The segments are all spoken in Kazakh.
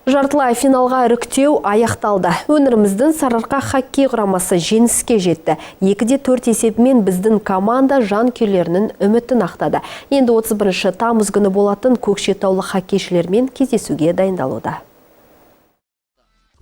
Жартылай финалға іріктеу аяқталды. Өңіріміздің Сарыарқа хоккей құрамасы жеңіске жетті. 2-4 есебімен біздің команда жанкүйерлерінің үмітін ақтады. Енді 31 тамыз күні болатын көкшетаулық хоккейшілермен кездесуге дайындалуда.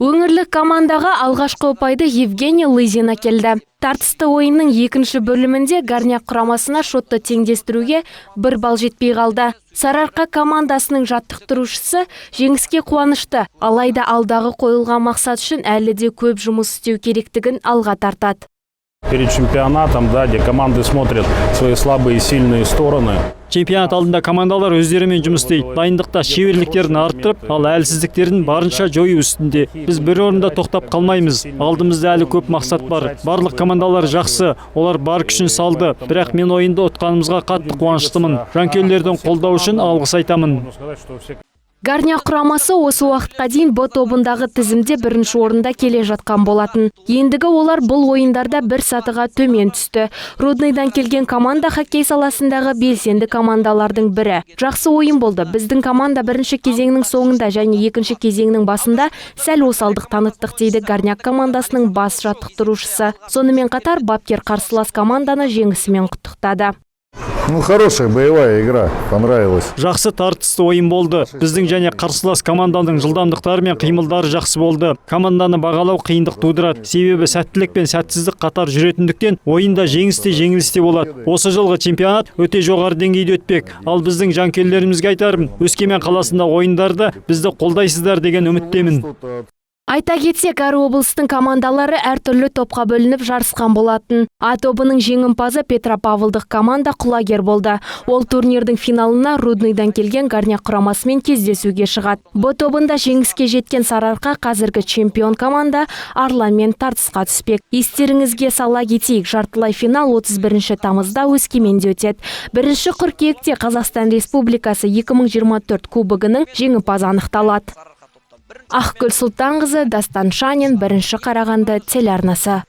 Өңірлік командаға алғашқы ұпайды Евгений Лызин әкелді. Тартысты ойынның екінші бөлімінде Горняк құрамасына шотты теңдестіруге 1 балл жетпей қалды. Сарыарқа командасының жаттықтырушысы жеңіске қуанышты, алайда алдағы қойылған мақсат үшін әлі де көп жұмыс істеу керектігін алға тартады. Перед чемпионатом, где команды смотрят свои слабые и сильные стороны. Чемпионат алдында командалар өздерімен жұмыс істейді. Дайындықта шеберліктерін арттырып, ал әлсіздіктерін барынша жою үстінде. Біз бір орында тоқтап қалмаймыз. Алдымызда әлі көп мақсат бар. Барлық командалар жақсы, олар бар күшін салды. Бірақ мен ойында ұтқанымызға қатты қуаныштымын. Жанкүйерлердің қолдауы үшін алғыс айтамын. Горняк құрамасы осы уақытқа дейін Б тобындағы тізімде бірінші орында келе жатқан болатын. Ендігі олар бұл ойындарда бір сатыға төмен түсті. Рудныйдан келген команда хоккей саласындағы белсенді командалардың бірі. Жақсы ойын болды. Біздің команда бірінші кезеңнің соңында және екінші кезеңнің басында сәл осалдық таныттық дейді Горняк командасының бас жаттықтырушысы. Сонымен қатар бапкер қарсылас команданы жеңісімен құттықтады. Хорошая боевая игра, понравилась. Жақсы тартысты ойын болды. Біздің және қарсылас команданың жылдамдықтары мен қимылдары жақсы болды. Команданы бағалау қиындық тудырады. Себебі сәттілік пен сәтсіздік қатар жүретіндіктен ойында жеңіс те жеңіліс те болады. Осы жылғы чемпионат өте жоғары деңгейде өтпек. Ал біздің жанкүйерлерімізге айтарым, Өскемен қаласында ойындарды бізді қолдайсыздар деген үміттемін. Айта кетсек, әр облыстың командалары әртүрлі топқа бөлініп жарысқан болатын. А тобының жеңімпазы Петропавлдық команда құлагер болды. Ол турнирдің финалына Рудныйдан келген Горняк құрамасымен кездесуге шығады. Б тобында жеңіске жеткен Сарыарқа қазіргі чемпион команда Арланмен тартысқа түспек. Естеріңізге сала кетейік, жартылай финал 31 тамызда Өскеменде өтеді. 1 қыркүйекте Қазақстан Республикасы 2024 кубогының жеңімпазы анықталады. Ақгүл Сұлтанқызы, Дастан Шанин, 1 Қарағанды телеарнасы.